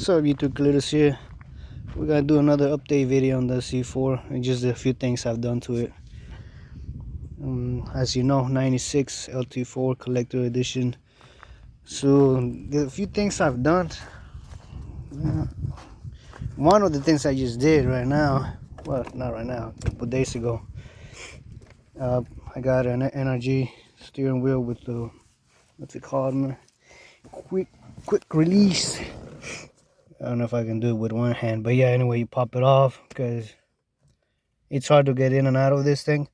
What's up, YouTube Clitus here. We're gonna do another update video on the C4 and just a few things I've done to it. As you know, 96lt4 collector edition. So the few things I've done. One of the things I just did right now, well, not right now, a couple days ago. I got an NRG steering wheel with the, what's it called, man? Quick release. I don't know if I can do it with one hand, but yeah, anyway, you pop it off because it's hard to get in and out of this thing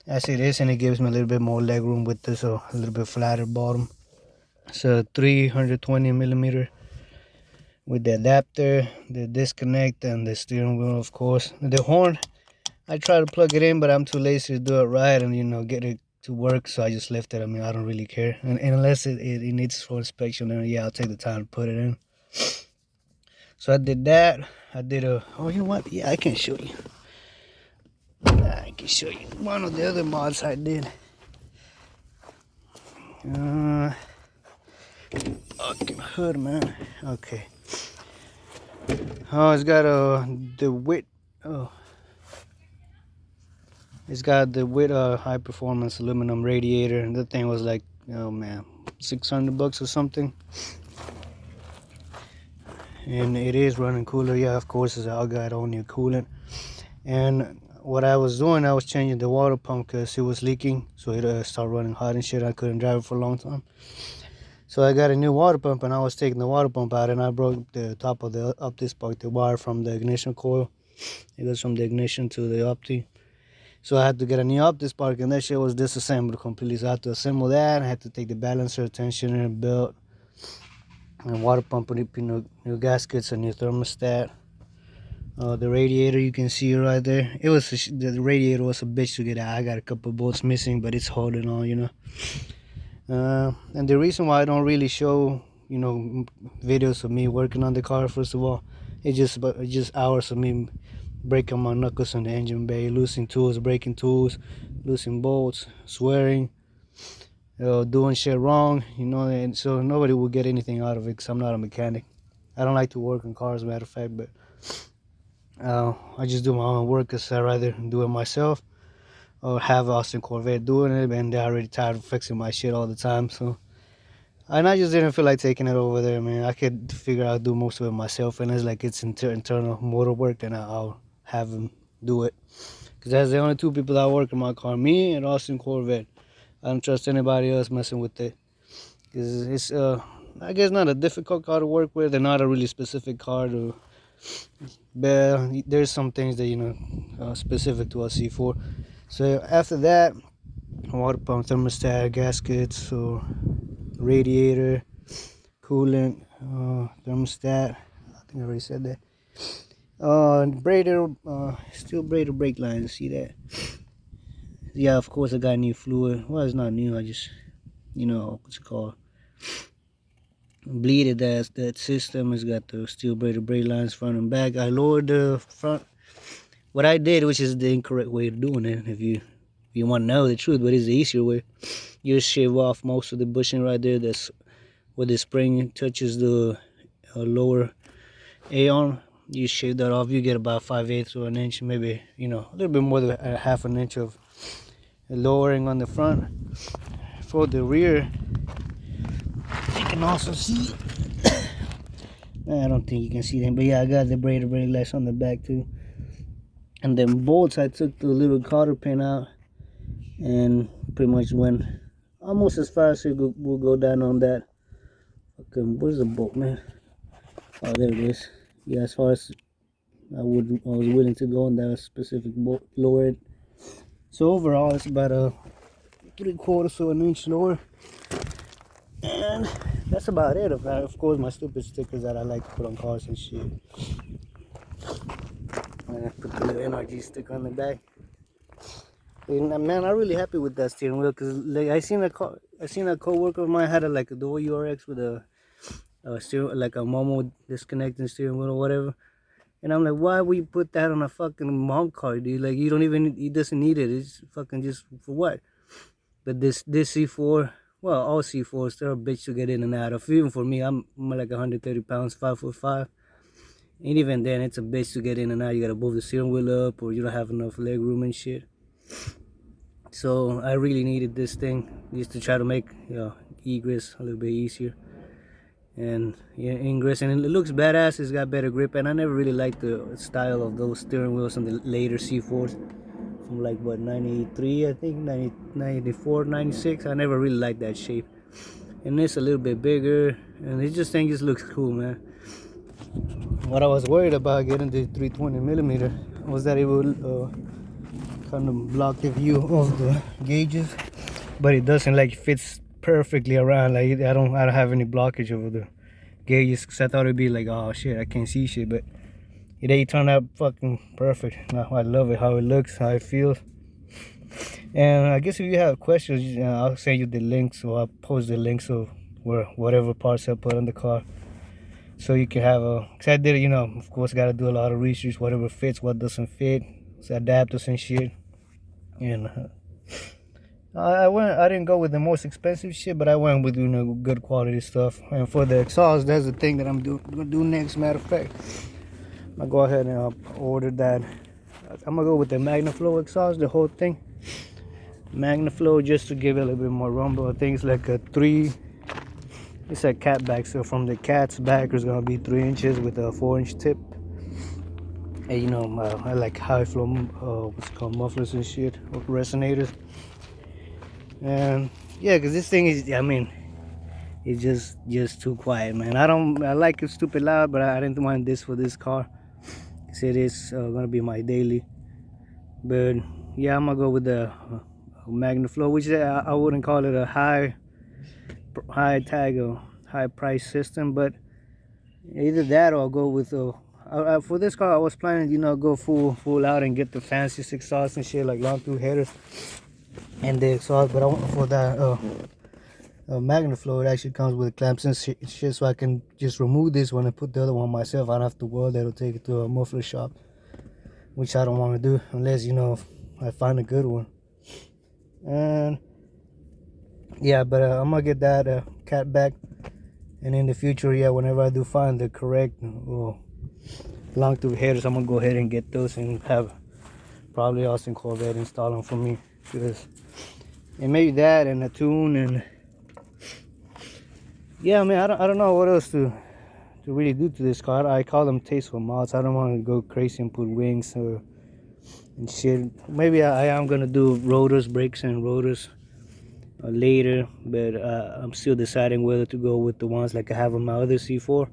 as it is, and it gives me a little bit more leg room with this, so a little bit flatter bottom. It's a 320 millimeter with the adapter, the disconnect, and the steering wheel, of course. The horn, I try to plug it in, but I'm too lazy to do it right and get it to work, so I just left it. I mean, I don't really care, and unless it needs for inspection, then yeah, I'll take the time to put it in. So I did that. I did oh, you know what? Yeah, I can show you. I can show you one of the other mods I did. Fucking hood, man. Okay. Oh, it's got the width. Oh, it's got the width high performance aluminum radiator, and the thing was like, oh man, $600 or something. And it is running cooler. Yeah, of course, it's all got only coolant. And what I was doing, I was changing the water pump because it was leaking, so it started running hot and shit. I couldn't drive it for a long time, so I got a new water pump, and I was taking the water pump out, and I broke the top of the opti spark, the wire from the ignition coil. It goes from the ignition to the opti, so I had to get a new opti spark, and that shit was disassembled completely. So I had to assemble that. I had to take the balancer, tensioner, belt, and water pump, new gaskets, a new thermostat. The radiator, you can see right there. It was the radiator was a bitch to get out. I got a couple bolts missing, but it's holding on, and the reason why I don't really show videos of me working on the car, first of all, it's just hours of me breaking my knuckles on the engine bay, losing tools, breaking tools, losing bolts, swearing, doing shit wrong, and so nobody will get anything out of it because I'm not a mechanic. I don't like to work on cars, as a matter of fact, but I just do my own work because I rather do it myself or have Austin Corvette doing it, and they're already tired of fixing my shit all the time. So, and I just didn't feel like taking it over there, man. I could figure out do most of it myself, and it's like it's internal motor work, then I'll have them do it, because that's the only two people that work in my car, me and Austin Corvette. I don't trust anybody else messing with it, because it's I guess not a difficult car to work with, and not a really specific car to. But there's some things that specific to a C4. So after that, water pump, thermostat, gaskets, so radiator, coolant, thermostat, I think I already said that. Steel braided brake lines, see that? Yeah, of course I got new fluid. Well, it's not new, I just what's it called, bleeded that system. Has got the steel braided brake lines front and back. I lowered the front. What I did, which is the incorrect way of doing it, if you want to know the truth, but it's the easier way, you just shave off most of the bushing right there. That's where the spring touches the lower A-arm. You shave that off, you get about 5/8 or an inch, maybe a little bit more than a half an inch of lowering on the front. For the rear, you can also see I don't think you can see them, but yeah, I got the braided brake lights on the back too. And then bolts, I took the little cotter pin out and pretty much went almost as far as it will go down on that. Okay, where's the bolt, man? Oh, there it is. Yeah, as far as I was willing to go on that specific bolt, lower it. So overall, it's about a 3/4 of an inch lower. And that's about it. Of course, my stupid stickers that I like to put on cars and shit. And I put the little NRG sticker on the back. And man, I'm really happy with that steering wheel, because like I seen a co-worker of mine had like a dual URX with a steering, like a Momo disconnecting steering wheel or whatever. And I'm like, why would you put that on a fucking mom car, dude? Like, he doesn't need it. It's fucking just for what? But this C4 well, all C4s, they're a bitch to get in and out of. Even for me, I'm like 130 pounds, 5'5". And even then, it's a bitch to get in and out. You gotta move the steering wheel up, or you don't have enough leg room and shit. So I really needed this thing just to try to make egress a little bit easier. And yeah, ingress, and it looks badass. It's got better grip, and I never really liked the style of those steering wheels on the later C4s from like what 93, I think 90, 94, 96. I never really liked that shape, and it's a little bit bigger, and it just thing just looks cool, man. What I was worried about getting the 320mm was that it would kind of block the view of the gauges, but it doesn't. Like, fits perfectly around. Like, I don't have any blockage over the gauges, because I thought it'd be like, oh shit, I can't see shit, but it turned out fucking perfect. I love it, how it looks, how it feels. And I guess if you have questions, I'll send you the links, or I'll post the links of whatever parts I put on the car, so you can have a, because I did, of course, got to do a lot of research, whatever fits, what doesn't fit, so adapters and shit. And I didn't go with the most expensive shit, but I went with good quality stuff. And for the exhaust, that's the thing that I'm gonna do next. Matter of fact, I'll go ahead and order that. I'm gonna go with the MagnaFlow exhaust, the whole thing. MagnaFlow, just to give it a little bit more rumble. I think it's like a 3. It's a cat back, so from the cat's back it's gonna be 3 inches with a 4-inch tip. And I like high flow, what's it called, mufflers and shit, or resonators. And yeah, because this thing is, I mean, it's just too quiet, man. I like it stupid loud, but I didn't want this for this car, because it is gonna be my daily. But yeah, I'm gonna go with the MagnaFlow, which I wouldn't call it a high tag or high price system, but either that or I'll go with for this car I was planning, go full out and get the fanciest exhaust and shit, like long through headers and the exhaust. But I want for that MagnaFlow, it actually comes with clamps and shit, so I can just remove this one and put the other one myself. I don't have to weld it or take it to a muffler shop, which I don't want to do unless I find a good one. And yeah, but I'm gonna get that cat back, and in the future, yeah, whenever I do find the correct long tube headers, I'm gonna go ahead and get those and have probably Austin Corvette install them for me, and maybe that and a tune. And yeah, I mean, I don't know what else to really do to this car. I call them tasteful mods. I don't want to go crazy and put wings and shit. Maybe I am gonna do rotors, brakes and rotors later, but I'm still deciding whether to go with the ones like I have on my other C4,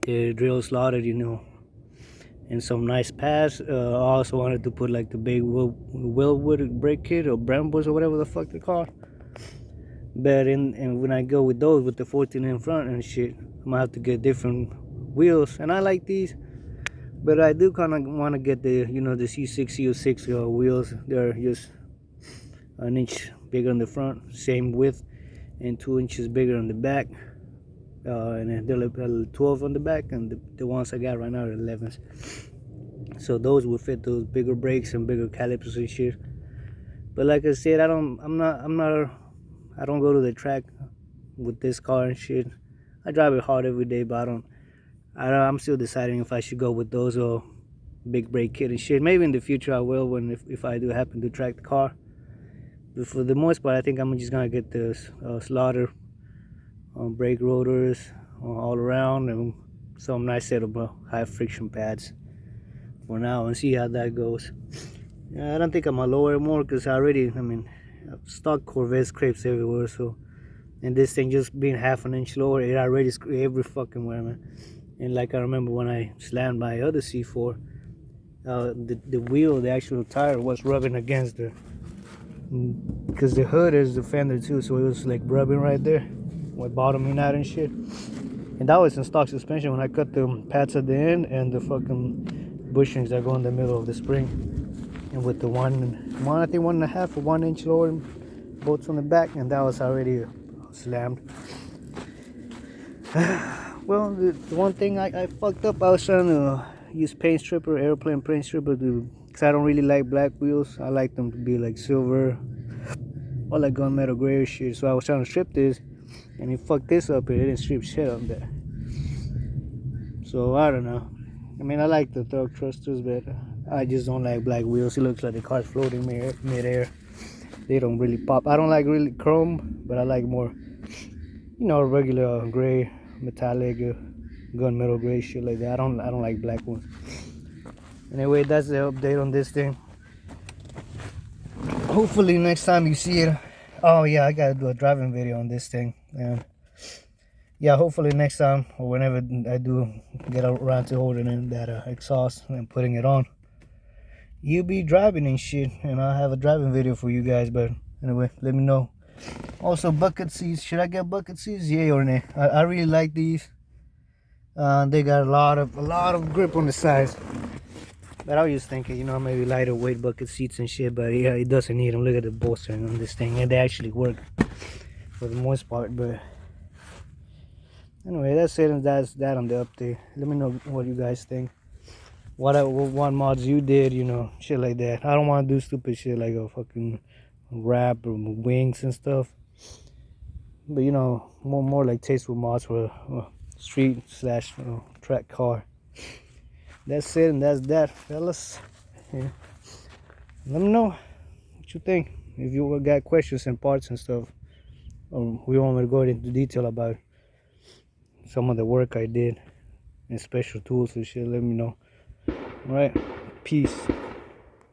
the drill slotted, and some nice pads. I also wanted to put like the big Willwood brake kit or Brambos or whatever the fuck they're called. But and when I go with those with the 14 in front and shit, I'm gonna have to get different wheels, and I like these, but I do kind of want to get the the C6 CO6 wheels. They're just an inch bigger on the front, same width, and 2 inches bigger on the back, and then they're 12 on the back, and the ones I got right now are 11s. So those will fit those bigger brakes and bigger calipers and shit. But like I said, I don't go to the track with this car and shit. I drive it hard every day, but I'm still deciding if I should go with those or big brake kit and shit. Maybe in the future I will, if I do happen to track the car. But for the most part, I think I'm just gonna get the slaughter brake rotors all around, and some nice set of high friction pads for now, and see how that goes. I don't think I'm gonna lower it more, because stock Corvette scrapes everywhere. So, and this thing just being half an inch lower, it already scrapes every fucking where, man. And like I remember when I slammed my other C4, the wheel, the actual tire was rubbing against because the hood is the fender too, so it was like rubbing right there, bottoming out and shit. And that was in stock suspension. When I cut the pads at the end and the fucking bushings that go in the middle of the spring, and with the I think 1.5 or 1 inch lower bolts on the back, and that was already slammed. Well, the one thing I fucked up, I was trying to use paint stripper, airplane paint stripper, because I don't really like black wheels. I like them to be like silver all that gunmetal gray shit. So I was trying to strip this, and he fucked this up. It didn't strip shit on there. So I don't know. I mean, I like the thug thrusters, but I just don't like black wheels. It looks like the car's floating mid-air. They don't really pop. I don't like really chrome, but I like more, you know, regular gray, metallic, gunmetal gray shit like that. I don't like black ones. Anyway, that's the update on this thing. Hopefully next time you see it. Oh yeah, I gotta do a driving video on this thing. And yeah, hopefully next time or whenever I do get around to holding in that exhaust and putting it on, you'll be driving and shit, and I'll have a driving video for you guys. But anyway, let me know. Also, bucket seats. Should I get bucket seats? Yeah or nay? I really like these. They got a lot of grip on the sides. But I was just thinking, you know, maybe lighter weight bucket seats and shit. But yeah, it doesn't need them. Look at the bolstering on this thing, and they actually work for the most part. But anyway, that's it, and that's that on the update. Let me know what you guys think. What mods you did, you know, shit like that. I don't want to do stupid shit like a fucking wrap or wings and stuff. But you know, more like tasteful mods for a street / track car. That's it, and that's that, fellas. Yeah. Let me know what you think. If you got questions and parts and stuff, or we want me to go into detail about some of the work I did and special tools and shit, let me know. All right, peace.